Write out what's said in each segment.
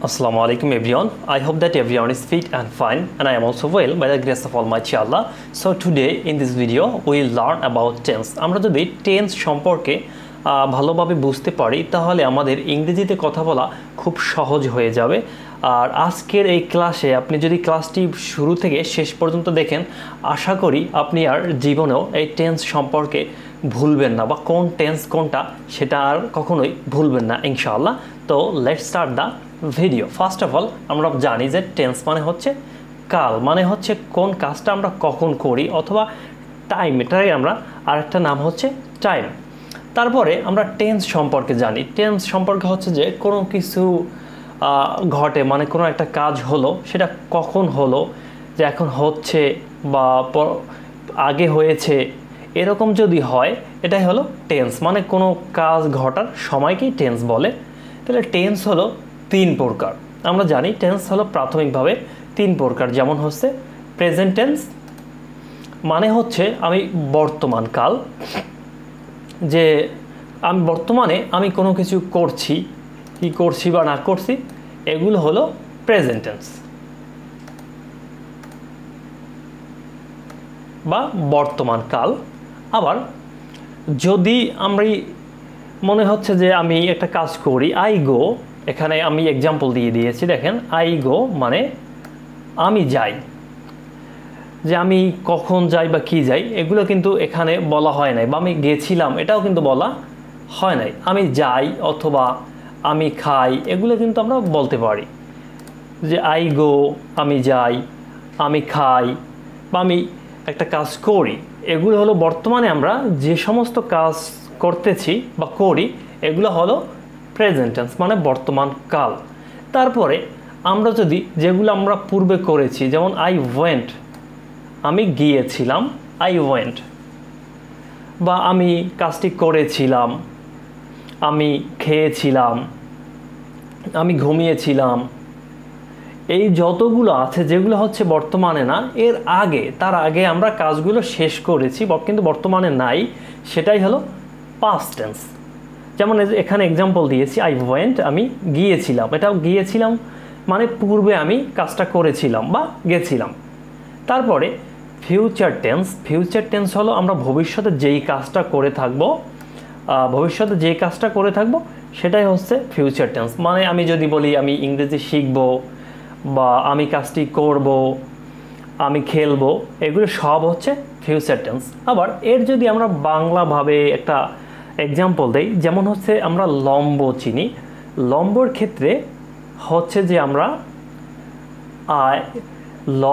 Assalamu alaikum everyone. I hope that everyone is fit and fine, and I am also well by the grace of Almighty Allah. So today in this video we will learn about tense. আমরা যদি tense সম্পর্কে ভালোভাবে বুঝতে পারি তাহলে আমাদের ইংরেজিতে কথা বলা খুব সহজ হয়ে যাবে। আর আজকের এই ক্লাসে আপনি যদি ক্লাসটি শুরু থেকে শেষ পর্যন্ত দেখেন, আশা করি আপনি আর জীবনেও এই টেন্স সম্পর্কে ভুলবেন না, বা কোন টেন্স কোনটা সেটা আর কখনোই ভুলবেন না ইনশাআল্লাহ। তো let's start the video. First of all আমরা জানি যে টেন্স মানে হচ্ছে কাল, মানে হচ্ছে কোন কাজটা আমরা কখন করি, অথবা টাইম, এটাই আমরা আরেকটা নাম হচ্ছে টাইম। তারপরে আমরা টেন্স সম্পর্কে জানি। টেন্স সম্পর্কে হচ্ছে যে কোনো কিছু ঘটে, মানে কোনো একটা কাজ হলো, সেটা কখন হলো, যে এখন হচ্ছে বা আগে হয়েছে, এরকম যদি হয় এটাই হলো টেন্স। মানে কোনো কাজ ঘটার সময়কেই টেন্স বলে। তাহলে টেন্স হলো তিন প্রকার। আমরা জানি টেন্স হলো প্রাথমিকভাবে তিন প্রকার। যেমন হচ্ছে প্রেজেন্ট টেন্স, মানে হচ্ছে আমি বর্তমান কাল, যে আমি বর্তমানে আমি কোনো কিছু করছি, কি করছি বা না করছি, এগুলো হলো প্রেজেন্ট টেন্স বা বর্তমান কাল। আবার যদি আমরা মনে হচ্ছে যে আমি একটা কাজ করি, আই গো, এখানে আমি এক্সাম্পল দিয়ে দিয়েছি, দেখেন আই গো মানে আমি যাই। যে আমি কখন যাই বা কি যাই এগুলো কিন্তু এখানে বলা হয় নাই, বা আমি গেছিলাম এটাও কিন্তু বলা হয় নাই। আমি যাই অথবা আমি খাই এগুলো কিন্তু আমরা বলতে পারি, যে আই গো আমি যাই, আমি খাই, বা আমি একটা কাজ করি। এগুলো হলো বর্তমানে আমরা যে সমস্ত কাজ করতেছি বা করি এগুলো হলো প্রেজেন্ট টেন্স, মানে বর্তমান কাল। তারপরে আমরা যদি যেগুলো আমরা পূর্বে করেছি, যেমন আই ওয়েন্ট, আমি গিয়েছিলাম, আই ওয়েন্ট, বা আমি কাজটি করেছিলাম, আমি খেয়েছিলাম, আমি ঘুমিয়েছিলাম, এই যতগুলো আছে যেগুলো হচ্ছে বর্তমানে না, এর আগে, তার আগে আমরা কাজগুলো শেষ করেছি কিন্তু বর্তমানে নাই, সেটাই হলো পাস্ট টেন্স। যেমন এখানে এক্সাম্পল দিয়েছি আই ওয়েন্ট, আমি গিয়েছিলাম, এটাও গিয়েছিলাম মানে পূর্বে আমি কাজটা করেছিলাম বা গেছিলাম। তারপরে ফিউচার টেন্স। ফিউচার টেন্স হলো আমরা ভবিষ্যতে যেই কাজটা করে থাকবো, সেটাই হচ্ছে ফিউচার টেন্স। মানে আমি যদি বলি আমি ইংরেজি শিখব, বা আমি কাজটি করব, আমি খেলবো, এগুলো সব হচ্ছে ফিউচার টেন্স। আবার এর যদি আমরা বাংলাভাবে একটা এক্সাম্পল দেই, যেমন হচ্ছে আমরা লম্ব চিনি। লম্বর ক্ষেত্রে হচ্ছে যে আমরা ল,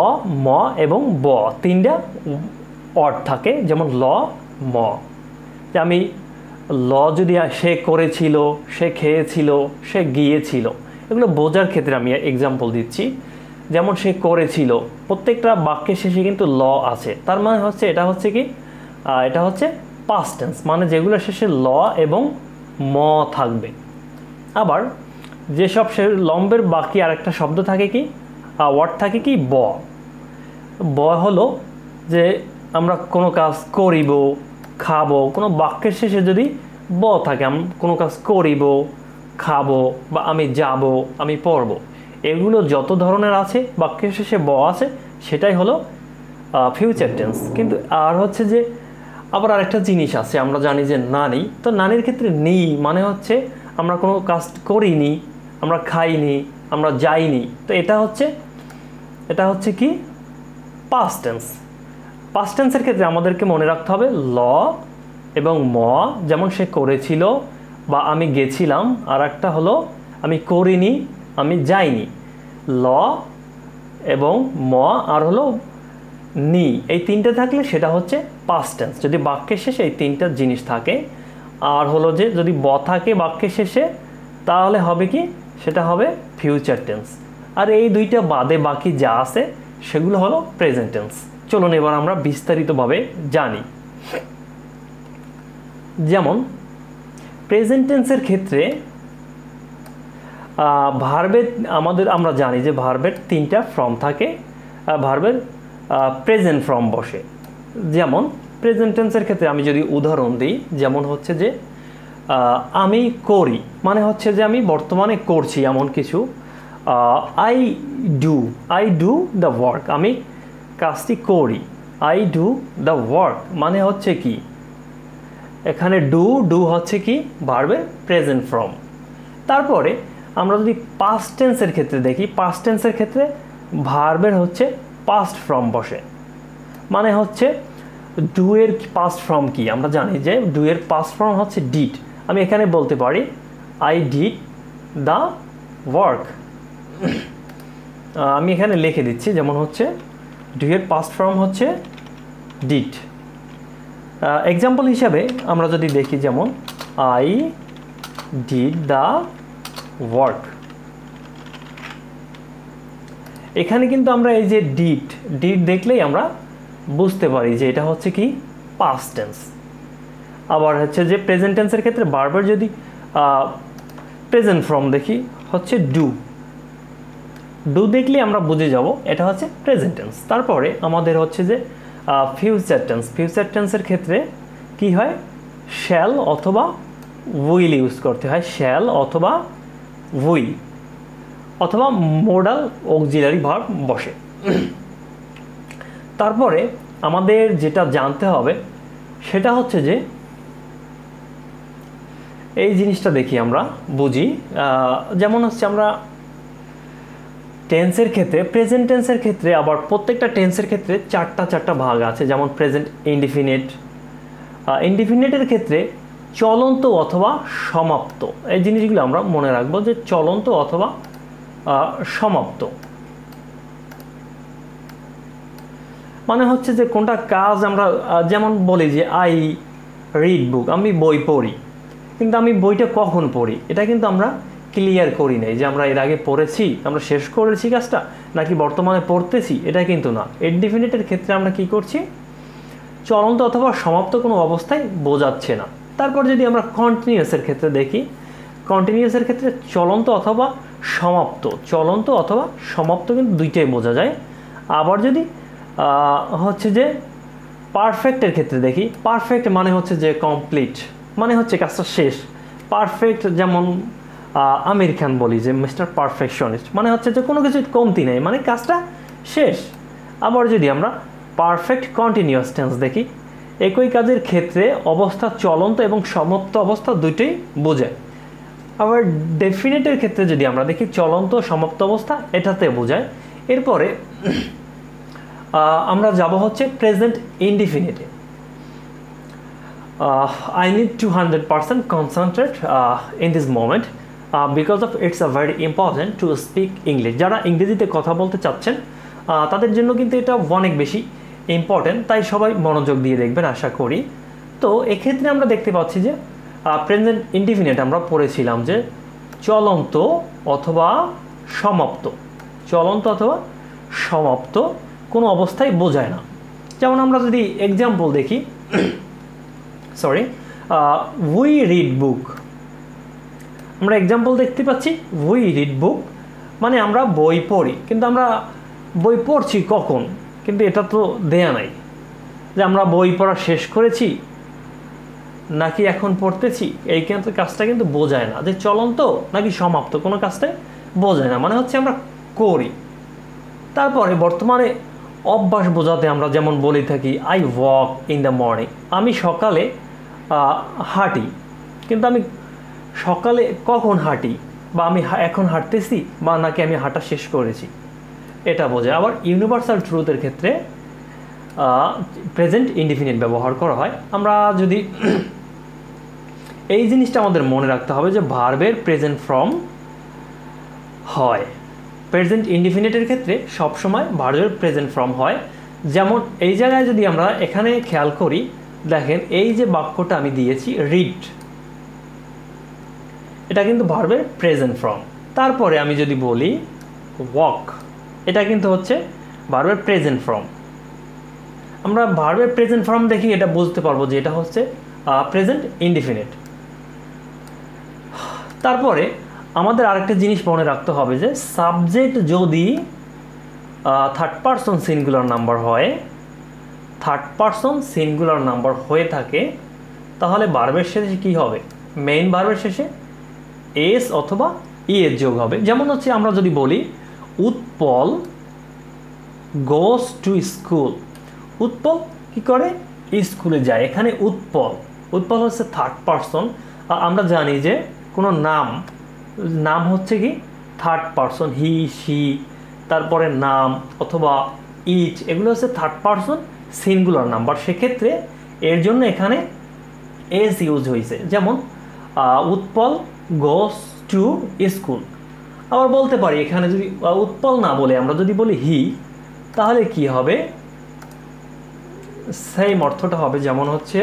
ম এবং ব, তিনটা অর্থ থাকে। যেমন ল, ম, যে আমি ল যদি সে করেছিল, সে খেয়েছিল, সে গিয়েছিল, এগুলো বোঝার ক্ষেত্রে আমি এক্সাম্পল দিচ্ছি। যেমন সে করেছিল, প্রত্যেকটা বাক্যের শেষে কিন্তু ল আছে, তার মানে হচ্ছে এটা হচ্ছে কি, এটা হচ্ছে পাস্ট টেন্স, মানে যেগুলো শেষে ল এবং ম থাকবে। আবার যেসব সে লম্বের বাকি আরেকটা শব্দ থাকে কি, ওয়ার্ড থাকে কি, ব। ব হলো যে আমরা কোনো কাজ করিব, খাবো, কোনো বাক্যের শেষে যদি ব থাকে, আমি কোনো কাজ করিব, খাবো, বা আমি যাব, আমি পড়ব, এগুলো যত ধরনের আছে বাক্যের শেষে ব আছে, সেটাই হলো ফিউচার টেন্স। কিন্তু আর হচ্ছে যে আবার আরেকটা জিনিস আছে, আমরা জানি যে নানি, তো নানির ক্ষেত্রে নি মানে হচ্ছে আমরা কোনো কাজ করিনি, আমরা খাইনি, আমরা যাইনি, তো এটা হচ্ছে কি, পাস্ট টেন্স। পাস্ট টেন্সের ক্ষেত্রে আমাদেরকে মনে রাখতে হবে ল এবং ম, যেমন সে করেছিল বা আমি গেছিলাম, আর একটা হলো আমি করিনি, আমি যাইনি। ল এবং ম আর হলো নি, এই তিনটে থাকলে সেটা হচ্ছে পাস্ট টেন্স, যদি বাক্যের শেষে এই তিনটা জিনিস থাকে। আর হলো যে যদি ব থাকে বাক্যের শেষে, তাহলে হবে কি, সেটা হবে ফিউচার টেন্স। আর এই দুইটা বাদে বাকি যা আছে সেগুলো হলো প্রেজেন্ট টেন্স। চলুন এবার আমরা বিস্তারিতভাবে জানি। যেমন প্রেজেন্ট টেন্সের ক্ষেত্রে ভার্বের আমরা জানি যে ভার্বের তিনটা ফর্ম থাকে, ভার্বের প্রেজেন্ট ফর্ম বসে। যেমন প্রেজেন্ট টেন্সের ক্ষেত্রে আমি যদি উদাহরণ দিই, যেমন হচ্ছে যে আমি করি, মানে হচ্ছে যে আমি বর্তমানে করছি এমন কিছু, আই ডু দ্য ওয়ার্ক, আমি কাজটি করি। আই ডু দ্য ওয়ার্ক মানে হচ্ছে কি, এখানে ডু হচ্ছে কি ভার্বের প্রেজেন্ট ফর্ম। তারপরে আমরা যদি পাস্ট টেন্সের ক্ষেত্রে দেখি, পাস্ট টেন্সের ক্ষেত্রে ভার্বের হচ্ছে পাস্ট ফর্ম বসে, মানে হচ্ছে ডু এর পাস্ট ফর্ম কি আমরা জানি যে ডু এর পাস্ট ফর্ম হচ্ছে ডিড। আমি এখানে বলতে পারি আই ডিড দ্য ওয়ার্ক। আমি এখানে লিখে দিচ্ছি, যেমন হচ্ছে ডু এর পাস্ট ফর্ম হচ্ছে ডিড। এক্সাম্পল হিসাবে আমরা যদি দেখি, যেমন আই ডিড দ্য ওয়ার্ক, এখানে কিন্তু আমরা এই যে ডিড দেখলেই আমরা বুঝতে পারি যে এটা হচ্ছে কি পাস্ট টেন্স। আবার হচ্ছে যে প্রেজেন্ট টেন্সের ক্ষেত্রে ভার্বের যদি প্রেজেন্ট ফর্ম দেখি হচ্ছে ডু দেখলে আমরা বুঝে যাব এটা হচ্ছে প্রেজেন্ট টেন্স। তারপরে আমাদের হচ্ছে যে ফিউচার টেন্সের ক্ষেত্রে কি হয়, শ্যাল অথবা উইল ইউজ করতে হয়, শ্যাল অথবা উইল অথবা মোডাল অক্সিলারি ভার্ব বসে। তারপরে আমাদের যেটা জানতে হবে সেটা হচ্ছে যে এই জিনিসটা দেখি আমরা বুঝি, যেমন হচ্ছে আমরা টেন্সের ক্ষেত্রে, প্রেজেন্ট টেন্সের ক্ষেত্রে আবার প্রত্যেকটা টেন্সের ক্ষেত্রে চারটা ভাগ আছে, যেমন প্রেজেন্ট ইনডিফিনিট। ইনডিফিনিটের ক্ষেত্রে চলন্ত অথবা সমাপ্ত, এই জিনিসগুলো আমরা মনে রাখবো যে চলন্ত অথবা সমাপ্ত মানে হচ্ছে যে কোনটা কাজ আমরা যেমন বলি যে আই রিড বুক, আমি বই পড়ি, কিন্তু আমি বইটা কখন পড়ি এটা কিন্তু আমরা ক্লিয়ার করি নাই যে আমরা এর আগে পড়েছি, আমরা শেষ করেছি কাজটা নাকি বর্তমানে পড়তেছি, এটা কিন্তু না। ইনডিফিনিটের ক্ষেত্রে আমরা কি করছি, চলন্ত অথবা সমাপ্ত কোনো অবস্থায় বোঝাচ্ছে না। তারপর যদি আমরা কন্টিনিউয়াসের ক্ষেত্রে দেখি, কন্টিনিউয়াসের ক্ষেত্রে চলন্ত অথবা সমাপ্ত কিন্তু দুইটাই বোঝা যায়। আবার যদি হচ্ছে যে পারফেক্টের ক্ষেত্রে দেখি, পারফেক্ট মানে হচ্ছে যে কমপ্লিট, মানে হচ্ছে কাজটা শেষ। পারফেক্ট যেমন আমির খান বলি যে মিস্টার পারফেকশনিস্ট, মানে হচ্ছে যে কোনো কিছু কমতি নেই, মানে কাজটা শেষ। আবার যদি আমরা পারফেক্ট কন্টিনিউয়াস টেন্স দেখি, একই কাজের ক্ষেত্রে অবস্থা চলন্ত এবং সমাপ্ত অবস্থা দুইটাই বোঝায়। আবার ডেফিনিটের ক্ষেত্রে যদি আমরা দেখি চলন্ত সমাপ্ত অবস্থা এটাতে বোঝায়। এরপরে আমরা যাব হচ্ছে present ইনডিফিনিটে। I need to 100% concentrate in this moment because of it's a very important to speak English. যারা ইংরেজিতে কথা বলতে চাচ্ছেন তাদের জন্য কিন্তু এটা অনেক বেশি ইম্পর্টেন্ট, তাই সবাই মনোযোগ দিয়ে দেখবেন আশা করি। তো এক্ষেত্রে আমরা দেখতে পাচ্ছি যে প্রেজেন্ট ইনডিফিনিট আমরা পড়েছিলাম যে চলন্ত অথবা সমাপ্ত কোনো অবস্থায় বোঝায় না। যেমন আমরা যদি এক্সাম্পল দেখি, উই রিড বুক, আমরা এক্সাম্পল দেখতে পাচ্ছি উই রিড বুক মানে আমরা বই পড়ি, কিন্তু আমরা বই পড়ছি কখন, কিন্তু এটা তো দেয়া নাই যে আমরা বই পড়া শেষ করেছি নাকি এখন পড়তেছি, এই কিন্তু কাজটা কিন্তু বোঝায় না যে চলন্ত নাকি সমাপ্ত, কোনো কাজটাই বোঝায় না, মানে হচ্ছে আমরা করি। তারপরে বর্তমানে অভ্যাস বোঝাতে আমরা যেমন বলে থাকি I walk in the morning, আমি সকালে হাঁটি, কিন্তু আমি সকালে কখন হাঁটি, বা আমি এখন হাঁটতেছি বা নাকি আমি হাঁটা শেষ করেছি, এটা বোঝায়। আবার ইউনিভার্সাল ট্রুথের ক্ষেত্রে প্রেজেন্ট ইনডিফিনিট ব্যবহার করা হয়। আমরা যদি এই জিনিসটা আমাদের মনে রাখতে হবে যে ভার্বের প্রেজেন্ট ফর্ম হয়, প্রেজেন্ট ইনডিফিনিটের ক্ষেত্রে সবসময় ভার্বের প্রেজেন্ট ফর্ম হয়। যেমন এই জায়গায় যদি আমরা এখানে খেয়াল করি, দেখেন এই যে বাক্যটা আমি দিয়েছি রিড, এটা কিন্তু ভার্বের প্রেজেন্ট ফর্ম। তারপরে আমি যদি বলি ওয়াক, এটা কিন্তু হচ্ছে ভার্বের প্রেজেন্ট ফর্ম। আমরা ভার্বের প্রেজেন্ট ফর্ম দেখি এটা বুঝতে পারবো যে এটা হচ্ছে প্রেজেন্ট ইনডিফিনিট। তারপরে আমাদের আরেকটা জিনিস মনে রাখতে হবে যে সাবজেক্ট যদি থার্ড পারসন সিঙ্গুলার নাম্বার হয়ে থাকে, তাহলে ভার্বের শেষে কি হবে, মেইন ভার্বের শেষে এস অথবা ই এর যোগ হবে। যেমন হচ্ছে আমরা যদি বলি Utpal goes to school, Utpal কি করে, স্কুলে যায়। এখানে উৎপল, উৎপল হচ্ছে থার্ড পারসন। আমরা জানি যে কোনো নাম হচ্ছে কি থার্ড পারসন, হি সি, তারপরে নাম অথবা ইচ, এগুলো হচ্ছে থার্ড পারসন সিঙ্গুলার নাম্বার। সেক্ষেত্রে এর জন্য এখানে এস ইউজ হয়েছে। যেমন উৎপল গোস টু স্কুল। আবার বলতে পারি এখানে যদি উৎপল না বলে আমরা যদি বলি হি, তাহলে কি হবে, সেম অর্থটা হবে। যেমন হচ্ছে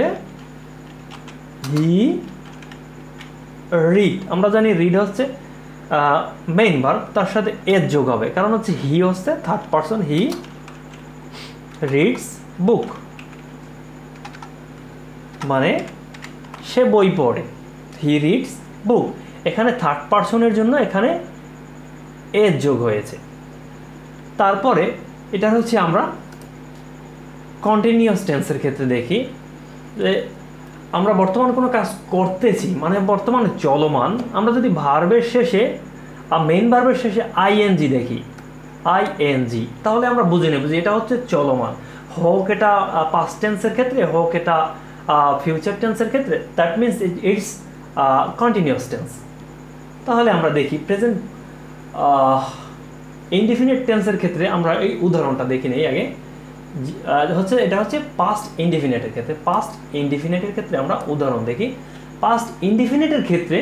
হি রিড, আমরা জানি রিড হচ্ছে মেইন ভার্ব, তার সাথে এর যোগ হবে, কারণ হচ্ছে হি হচ্ছে থার্ড পারসন, হি রিডস বুক, মানে সে বই পড়ে, হি রিডস বুক। এখানে থার্ড পারসনের জন্য এখানে এর যোগ হয়েছে। তারপরে এটা হচ্ছে আমরা কন্টিনিউয়াস টেন্সের ক্ষেত্রে দেখি যে আমরা বর্তমান কোনো কাজ করতেছি, মানে বর্তমানে চলমান, আমরা যদি ভার্বের শেষে মেইন ভার্বের শেষে আইএনজি দেখি, আইএনজি, তাহলে আমরা বুঝে নেব যে এটা হচ্ছে চলমান, হোক এটা পাস্ট টেন্সের ক্ষেত্রে, হোক এটা ফিউচার টেন্সের ক্ষেত্রে, that means it's continuous tense. তাহলে আমরা দেখি প্রেজেন্ট ইনডিফিনিট টেন্সের ক্ষেত্রে আমরা এই উদাহরণটা দেখি নেই আগে। এটা হচ্ছে পাস্ট ইনডিফিনিটের ক্ষেত্রে। পাস্ট ইনডিফিনিটের ক্ষেত্রে আমরা উদাহরণ দেখি। পাস্ট ইনডিফিনিটের ক্ষেত্রে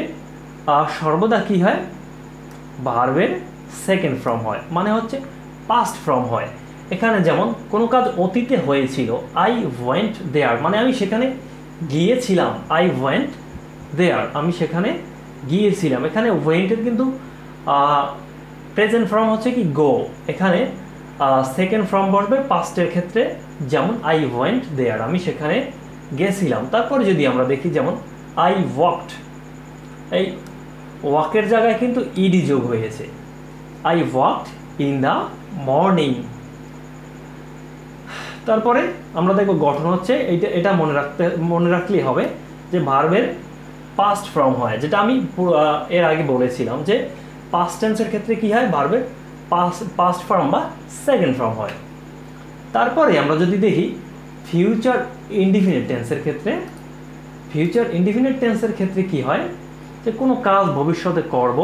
সর্বদা কি হয়, ভার্বের সেকেন্ড ফর্ম হয়, মানে হচ্ছে পাস্ট ফর্ম হয়। এখানে যেমন কোনো কাজ অতীতে হয়েছিল, আই ওয়েন্ট দেয়ার, মানে আমি সেখানে গিয়েছিলাম, আই ওয়েন্ট দেয়ার, আমি সেখানে গিয়েছিলাম। এখানে ওয়েন্টের কিন্তু প্রেজেন্ট ফর্ম হচ্ছে কি গো, এখানে সেকেন্ড ফর্ম বসবে পাস্টের ক্ষেত্রে, যেমন আই ওয়েন্ট দেয়ার, আমি সেখানে গেছিলাম। তারপরে যদি আমরা দেখি যেমন আই ওয়াকড, এই ওয়াকের জায়গায় কিন্তু ইডি যোগ হয়েছে, I walked in the morning. তারপরে আমরা দেখব গঠন হচ্ছে এটা মনে রাখলেই হবে যে ভার্বের পাস্ট ফর্ম হয়, যেটা আমি এর আগে বলেছিলাম যে পাস্ট টেন্সের ক্ষেত্রে কি হয়, ভার্বের পাস্ট ফর্ম বা সেকেন্ড ফর্ম হয়। তারপরে আমরা যদি দেখি ফিউচার ইনডিফিনিট টেন্সের ক্ষেত্রে, ফিউচার ইনডিফিনিট টেন্সের ক্ষেত্রে কি হয়, যে কোনো কাজ ভবিষ্যতে করব,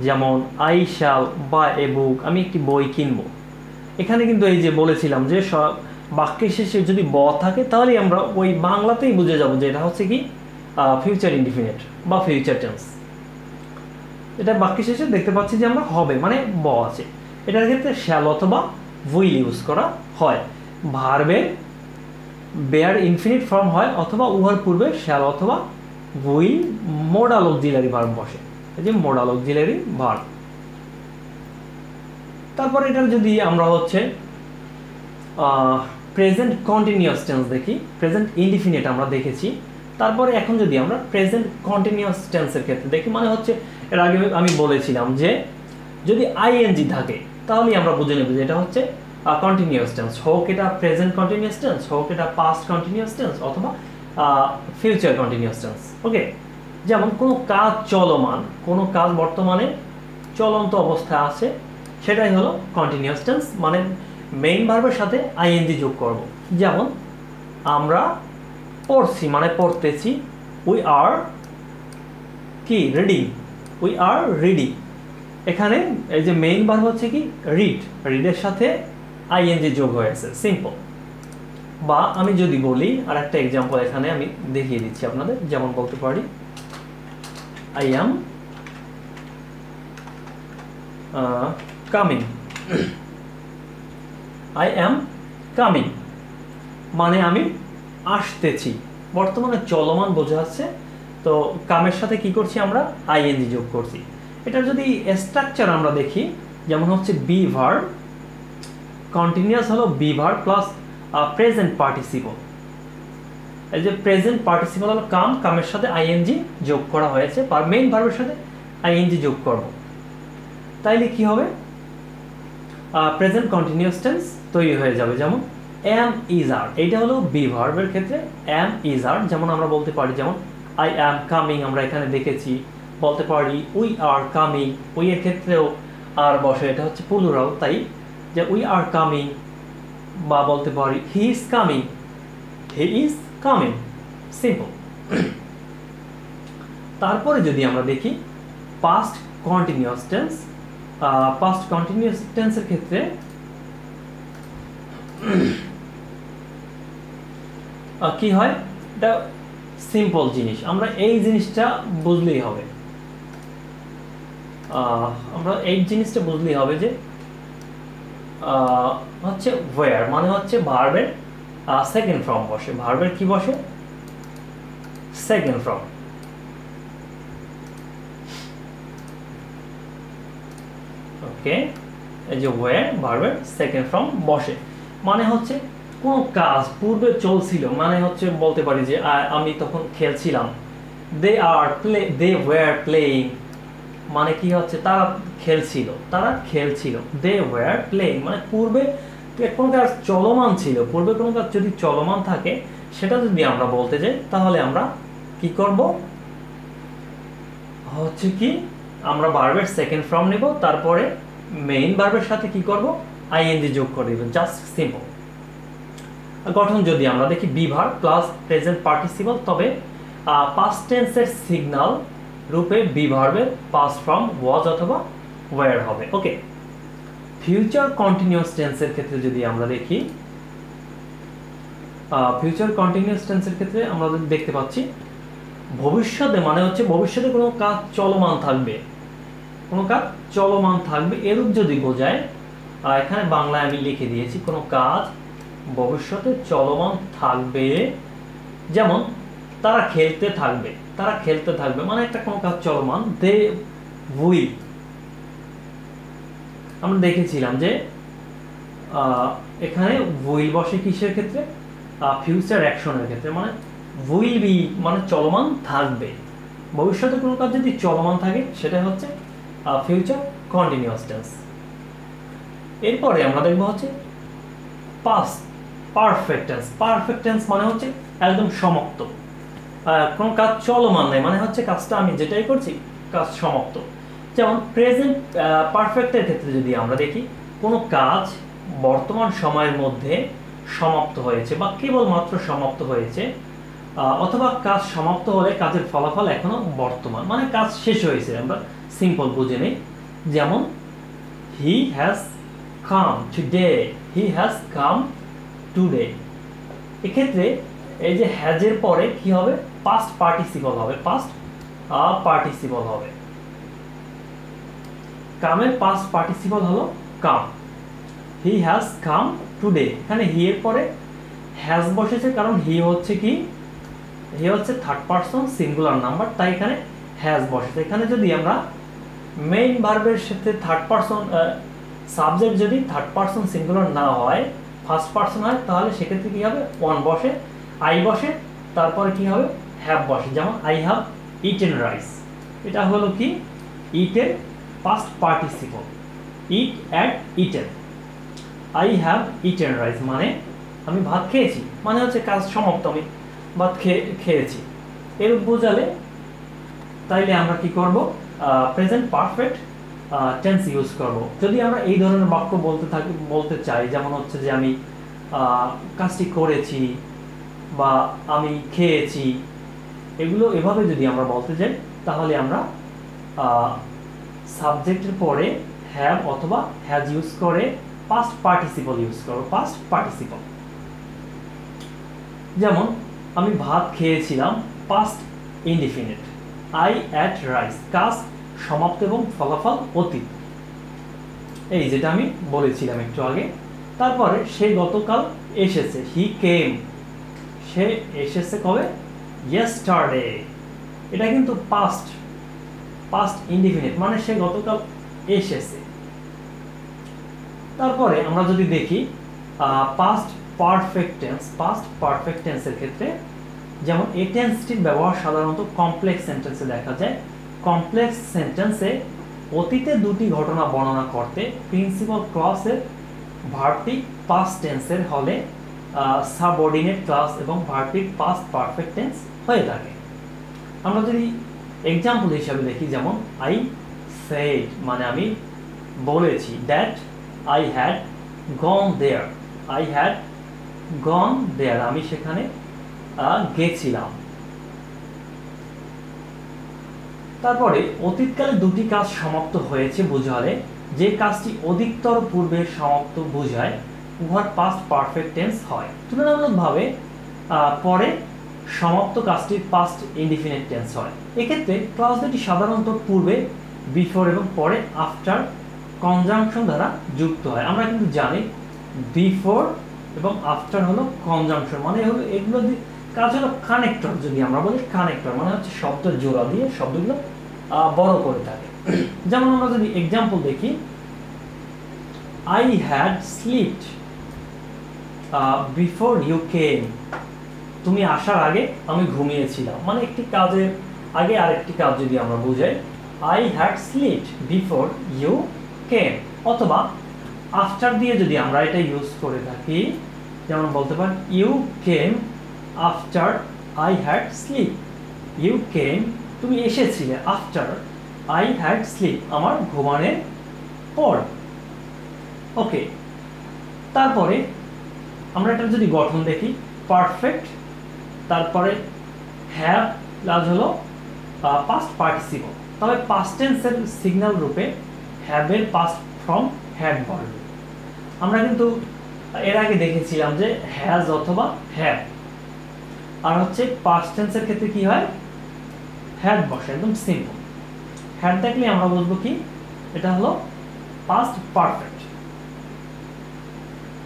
যেমন আই শ্যাল বাই এ বুক, আমি একটি বই কিনবো। এখানে কিন্তু এই যে বলেছিলাম যে সব বাক্যের শেষে যদি ব থাকে তাহলে আমরা ওই বাংলাতেই বুঝে যাব যে এটা হচ্ছে কি ফিউচার ইনডিফিনিট বা ফিউচার টেন্স। এটা বাক্যের শেষে দেখতে পাচ্ছি যে আমরা হবে মানে ব আছে, এটার ক্ষেত্রে শ্যাল অথবা উইল ইউজ করা হয়। ভার্বে বেয়ার ইনফিনিট ফর্ম হয় অথবা উহার পূর্বে শ্যাল অথবা উইল মোডাল অক্সিলারি ভার্ব বসে, এই যে মোডাল অক্সিলারি ভার্ব। তারপর এটা যদি আমরা হচ্ছে প্রেজেন্ট কন্টিনিউয়াস টেন্স দেখি, প্রেজেন্ট ইনডিফিনিট আমরা দেখেছি। তারপরে এখন যদি আমরা প্রেজেন্ট কন্টিনিউয়াস টেন্সের ক্ষেত্রে দেখি, মানে হচ্ছে এর আগে আমি বলেছিলাম যে যদি আইএনজি থাকে তাহলে আমরা বুঝে নেব যে এটা হচ্ছে কন্টিনিউয়াস টেন্স, হোক এটা প্রেজেন্ট কন্টিনিউয়াস টেন্স, হোক এটা পাস্ট কন্টিনিউয়াস টেন্স অথবা ফিউচার কন্টিনিউয়াস টেন্স। ওকে, যেমন কোনো কাজ চলমান, কোনো কাজ বর্তমানে চলন্ত অবস্থায় আছে, সেটাই হলো কন্টিনিউয়াস টেন্স, মানে মেইন ভার্বের সাথে আইএনজি যোগ করব। যেমন আমরা পড়ছি মানে পড়তেছি, উই আর কি রিডিং, উই আর রিডিং। এখানে এই যে মেইন ভার্ব হচ্ছে কি রিড, রিডের সাথে আইএনজি যোগ হয়েছে, সিম্পল। বা আমি যদি বলি আর একটা এক্সাম্পল এখানে আমি দেখিয়ে দিচ্ছি আপনাদের, যেমন বলতে পারি I am coming, I am coming মানে আমি আসতেছি, বর্তমানে চলমান বোঝাচ্ছে, তো কামের সাথে কি করছি আমরা আইএনজি যোগ করছি। এটা যদি স্ট্রাকচার আমরা দেখি, যেমন হচ্ছে বি ভার্ব, কন্টিনিউয়াস হলো be verb plus present participle. এই যে প্রেজেন্ট পার্টিসিপল হলো কাম, কামের সাথে আইএনজি যোগ করা হয়েছে, আর মেইন ভার্বের সাথে আইএনজি যোগ করব, তাইলে কি হবে প্রেজেন্ট কন্টিনিউয়াস টেন্স তৈরি হয়ে যাবে। যেমন এম ইজ আর, এইটা হলো বি ভার্বের ক্ষেত্রে এম ইজ আর, যেমন আমরা বলতে পারি যেমন আই অ্যাম কামিং আমরা এখানে দেখেছি, বলতে পারি উই আর কামিং, উই এর ক্ষেত্রেও আর বসে, এটা হচ্ছে প্লুরাল, তাই যে উই আর কামিং, বা বলতে পারি he is coming, he is coming, simple. তারপরে যদি আমরা দেখি past continuous tense, past continuous টেন্সের ক্ষেত্রে কি হয়, এটা সিম্পল জিনিস, আমরা এই জিনিসটা বুঝলেই হবে, আমরা এই জিনিসটা বুঝলেই হবে যে হচ্ছে ওয়্যার মানে হচ্ছে ভার্বের সেকেন্ড ফর্ম বসে, ভার্বের কি বসে, সেকেন্ড ফর্ম। ওকে, এই যে ওয়্যার ভার্বের সেকেন্ড ফর্ম বসে, মানে হচ্ছে কোনো কাজ পূর্বে চলছিল, মানে হচ্ছে বলতে পারি যে আমি তখন খেলছিলাম, দে ওয়্যার প্লেইং, মানে কি হচ্ছে তারা খেলছিল, দে ওয়্যার প্লেইং মানে পূর্বে কোনো কাজ চলমান ছিল, পূর্বে কোনো কাজ যদি চলমান থাকে সেটা যদি আমরা বলতে যাই তাহলে আমরা কি করব, হচ্ছে কি আমরা ভার্বের সেকেন্ড ফর্ম নেব, তারপরে মেইন ভার্বের সাথে কি করব, আইএনজি যোগ করে দেব, জাস্ট সিম্পল। গঠন যদি আমরা দেখি be verb plus present participle, তবে পাস্ট টেন্সের সিগন্যাল রূপে বি ভার্বের পাস্ট ফর্ম ওয়াজ অথবা ওয়্যার হবে। ওকে, ফিউচার কন্টিনিউয়াস টেন্সের ক্ষেত্রে যদি আমরা দেখি, ফিউচার কন্টিনিউয়াস টেন্সের ক্ষেত্রে আমরা দেখতে পাচ্ছি ভবিষ্যতে, মানে হচ্ছে ভবিষ্যতে কোনো কাজ চলমান থাকবে, কোনো কাজ চলমান থাকবে এরূপ যদি বোঝায়, এখানে বাংলায় আমি লিখে দিয়েছি কোনো কাজ ভবিষ্যতে চলমান থাকবে, যেমন তারা খেলতে থাকবে মানে একটা কোনো কাজ চলমান, দে উইল, আমরা দেখেছিলাম যে এখানে উইল বসে কিসের ক্ষেত্রে, ফিউচার অ্যাকশনের ক্ষেত্রে, মানে উইল বি মানে চলমান থাকবে, ভবিষ্যতে কোনো কাজ যদি চলমান থাকে সেটা হচ্ছে ফিউচার কন্টিনিউয়াস টেন্স। এরপরে আমরা দেখব হচ্ছে past perfect tense. Perfect tense মানে হচ্ছে একদম সমাপ্ত, কোনো কাজ চলমান নেই, মানে হচ্ছে কাজটা আমি যেটাই করছি কাজ সমাপ্ত। যেমন প্রেজেন্ট পারফেক্টের ক্ষেত্রে যদি আমরা দেখি কোনো কাজ বর্তমান সময়ের মধ্যে সমাপ্ত হয়েছে বা কেবলমাত্র সমাপ্ত হয়েছে, অথবা কাজ সমাপ্ত হলে কাজের ফলাফল এখনো বর্তমান, মানে কাজ শেষ হয়েছে, আমরা সিম্পল বুঝে নেই। যেমন হি হ্যাজ কাম টুডে, এক্ষেত্রে এই যে হ্যাজের পরে কি হবে, পাস্ট পার্টিসিপল হবে, কামের পাস্ট পার্টিসিপল হলো কাম, হি হ্যাজ কাম টুডে, এখানে হি এর পরে হ্যাজ বসেছে, কারণ হি হচ্ছে থার্ড পারসন সিঙ্গুলার নাম্বার, তাই এখানে হ্যাজ বসেছে। এখানে যদি আমরা মেইন ভার্বের সাথে থার্ড পারসন সাবজেক্ট যদি থার্ড পারসন সিঙ্গুলার না হয়, ফার্স্ট পারসন হয়, তাহলে সেক্ষেত্রে কি হবে, ওয়ান বসে, আই বসে, তারপরে কি হবে, হ্যাভ বসে। যেমন আই হ্যাভ ইটেন রাইস, এটা হলো কি ইটের past participle, it at eaten, I have eaten rice মানে আমি ভাত খেয়েছি, মানে হচ্ছে কাজ সমাপ্ত, আমি ভাত খেয়েছি, এর বোঝালে তাইলে আমরা কি করব, প্রেজেন্ট পারফেক্ট টেন্স ইউজ করব। যদি আমরা এই ধরনের বাক্য বলতে চাই, যেমন হচ্ছে যে আমি কাজটি করেছি বা আমি খেয়েছি, এগুলো এভাবে যদি আমরা বলতে যাই তাহলে আমরা সাবজেক্টের পরে হ্যাভ অথবা হ্যাজ ইউজ করে পাস্ট পার্টিসিপল ইউজ করব, পাস্ট পার্টিসিপল। যেমন আমি ভাত খেয়েছিলাম, past indefinite, I ate rice, কাজ সমাপ্ত এবং ফলাফল অতীত, এই যেটা আমি বলেছিলাম একটু আগে। তারপরে সে গতকাল এসেছে, হি কেম, সে এসেছে কবে, ইয়েস্টারডে, এটা কিন্তু পাস্ট ইনডিফিনিট, মানে সে গতকাল এসেছে। তারপরে আমরা যদি দেখি পাস্ট পারফেক্ট টেন্সের ক্ষেত্রে, যেমন এই টেন্সটির ব্যবহার সাধারণত কমপ্লেক্স সেন্টেন্সে দেখা যায়। কমপ্লেক্স সেন্টেন্সে অতীতে দুটি ঘটনা বর্ণনা করতে প্রিন্সিপাল ক্লজের ভার্বটি পাস্ট টেন্সের হলে সাবঅর্ডিনেট ক্লজ এবং ভার্বটি পাস্ট পারফেক্ট টেন্স হয়ে থাকে। আমরা যদি এক্সাম্পল হিসাবে দেখি, যেমন আই সেড মানে আমি বলেছি, that I had gone there, I had gone there আমি সেখানে গেছিলাম। তারপরে অতীতকালে দুটি কাজ সমাপ্ত হয়েছে বোঝালে যে কাজটি অধিকতর পূর্বে সমাপ্ত বোঝায় উহার পাস্ট পারফেক্ট টেন্স হয়। তুলনামূলকভাবে পরে সমাপ্ত কাজটির পাস্ট ইনডিফিনিট টেন্স হয়। এক্ষেত্রে ক্লজ দুটি সাধারণত পূর্বে বিফোর এবং পরে আফটার কনজাংশন দ্বারা যুক্ত হয়। আমরা কিন্তু জানি বিফোর এবং আফটার হলো কনজাংশন, মানে হলো এগুলো কাজ হলো কানেক্টর। যদি আমরা বলি কানেক্টর মানে হচ্ছে শব্দ জোড়া দিয়ে শব্দগুলো বড় করে থাকে। যেমন আমরা যদি এক্সাম্পল দেখি, I had slept before you came, তুমি আসার আগে আমি ঘুমিয়েছিলাম, মানে একটি কাজের আগে আরেকটি কাজ যদি আমরা বুঝাই, I had slept before you came. অথবা আফটার দিয়ে যদি আমরা এটা ইউজ করে থাকি, যেমন বলতে পারি you came after I had sleep, you came তুমি এসেছিলে, আফটার আই হ্যাড স্লিপ আমার ঘুমানোর পর। ওকে, তারপরে আমরা এটা যদি গঠন দেখি, পারফেক্ট, তারপরে হ্যাভ প্লাস হলো পাস্ট পার্টিসিপল। তবে পাস্ট টেন্সের সিগন্যাল রূপে হ্যাভের পাস্ট ফর্ম হ্যাড বসবে। আমরা কিন্তু এর আগে দেখেছিলাম যে হ্যাজ অথবা হ্যাভ, আর হচ্ছে পাস্ট টেন্সের ক্ষেত্রে কি হয়, হ্যাড বসে, একদম সিম্পল। হ্যাড দেখলে আমরা বুঝবো কি এটা হলো পাস্ট পারফেক্ট।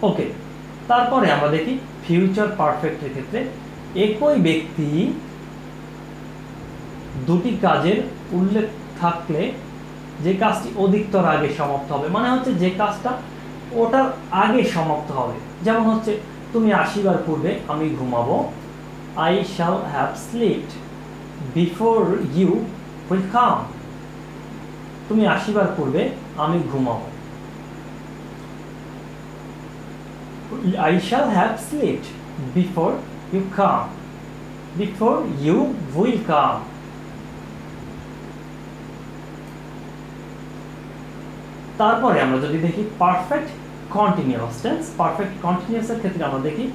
ওকে, তারপরে আমরা দেখি ফিউচার পারফেক্টের ক্ষেত্রে একই ব্যক্তি দুটি কাজের উল্লেখ থাকলে যে কাজটি অধিকতর আগে সমাপ্ত হবে, মানে হচ্ছে যে কাজটা ওটার আগে সমাপ্ত হবে। যেমন হচ্ছে তুমি আসিবার পূর্বে আমি ঘুমাবো, I shall have slept before you will come, তুমি আসিবার পূর্বে আমি ঘুমাবো, I shall have slept before you come, before you will come। তারপরে আমরা যদি দেখি পারফেক্ট কন্টিনিউয়াস টেন্স, পারফেক্ট কন্টিনিউয়াসের ক্ষেত্রে আমরা দেখি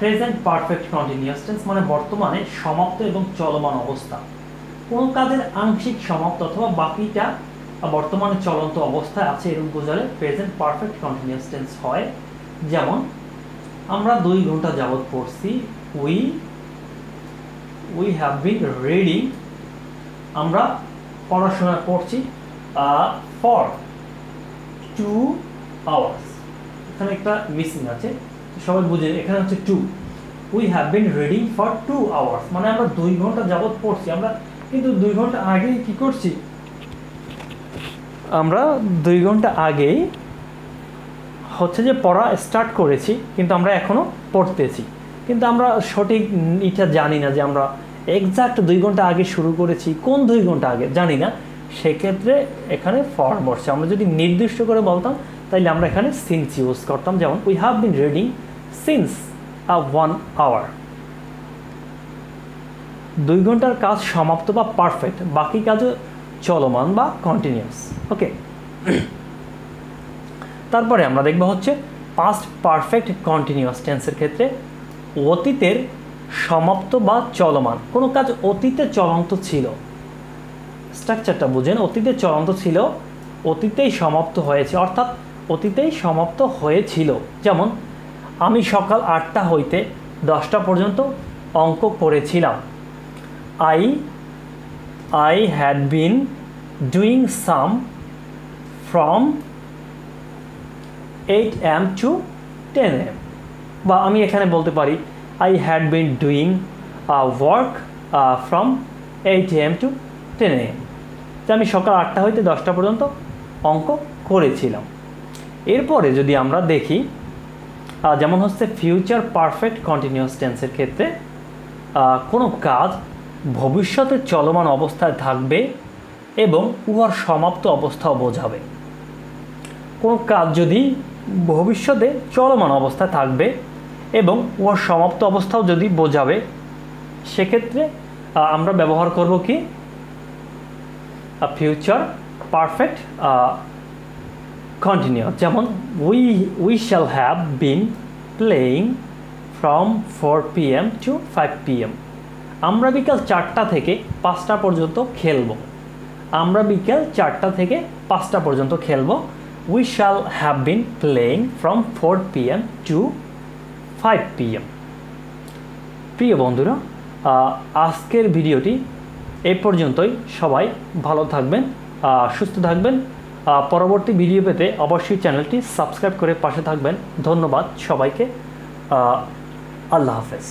প্রেজেন্ট পারফেক্ট কন্টিনিউয়াস টেন্স মানে বর্তমানে সমাপ্ত এবং চলমান অবস্থা। কোনো কাজের আংশিক সমাপ্ত অথবা বাকিটা বর্তমানে চলন্ত অবস্থায় আছে এরকম বোঝালে প্রেজেন্ট পারফেক্ট কন্টিনিউয়াস টেন্স হয়। যেমন আমরা 2 ঘন্টা যাবত পড়ছি, উই হ্যাভ বিন রিডিং, আমরা পড়াশোনা করছি ফর 2 আওয়ার্স। এখানে একটা মিসিং আছে, সবাই বুঝে, এখানে হচ্ছে 2, we have been reading for 2 hours মানে আমরা 2 ঘন্টা যাবত পড়ছি। আমরা কিন্তু 2 ঘন্টা আগে কি করছি, আমরা 2 ঘন্টা আগেই হচ্ছে যে পড়া স্টার্ট করেছি, কিন্তু আমরা এখনো পড়তেছি, কিন্তু আমরা সঠিক এটা জানি না যে আমরা এক্সাক্ট 2 ঘন্টা আগে শুরু করেছি, কোন 2 ঘন্টা আগে জানি না, সেক্ষেত্রে এখানে ফর বসছে। আমরা যদি নির্দিষ্ট করে বলতাম তাইলে আমরা এখানে সিন্স ইউজ করতাম, যেমন we have been reading since 1 hour. 2 ঘন্টার কাজ সমাপ্ত বা পারফেক্ট, বাকি কাজও চলমান বা কন্টিনিউয়াস। ওকে, তারপরে আমরা দেখব হচ্ছে পাস্ট পারফেক্ট কন্টিনিউয়াস টেন্সের ক্ষেত্রে অতীতের সমাপ্ত বা চলমান। কোনো কাজ অতীতে চলন্ত ছিল, স্ট্রাকচারটা বুঝেন, অতীতে চলন্ত ছিল, অতীতেই সমাপ্ত হয়েছে, অর্থাৎ অতীতেই সমাপ্ত হয়েছিল। যেমন আমি সকাল 8টা হইতে 10টা পর্যন্ত অঙ্ক করেছিলাম, I had been doing some from 8 AM to 10 AM। বা আমি এখানে বলতে পারি I had been doing work from 8 AM to 10 AM, যে আমি সকাল 8টা হইতে 10টা পর্যন্ত অঙ্ক করেছিলাম। এরপরে যদি আমরা দেখি, যেমন হচ্ছে ফিউচার পারফেক্ট কন্টিনিউয়াস টেন্সের ক্ষেত্রে কোনো কাজ ভবিষ্যতে চলমান অবস্থায় থাকবে এবং উহার সমাপ্ত অবস্থাও বোঝাবে। কোনো কাজ যদি ভবিষ্যতে চলমান অবস্থায় থাকবে এবং উহার সমাপ্ত অবস্থাও যদি বোঝাবে, সেক্ষেত্রে আমরা ব্যবহার করব কি ফিউচার পারফেক্ট কন্টিনিউয়াস, যেমন we shall have been playing from 4 PM to 5 PM। আমরা বিকাল 4টা থেকে 5টা পর্যন্ত খেলব। আমরা বিকেল 4টা থেকে 5টা পর্যন্ত খেলব। We shall have been playing from 4 PM to 5 PM। প্রিয় বন্ধুরা, আজকের ভিডিওটি এই পর্যন্তই। সবাই ভালো থাকবেন, সুস্থ থাকবেন। পরবর্তী ভিডিও পেতে অবশ্যই চ্যানেলটি সাবস্ক্রাইব করে পাশে থাকবেন। ধন্যবাদ সবাইকে। আল্লাহ হাফেজ।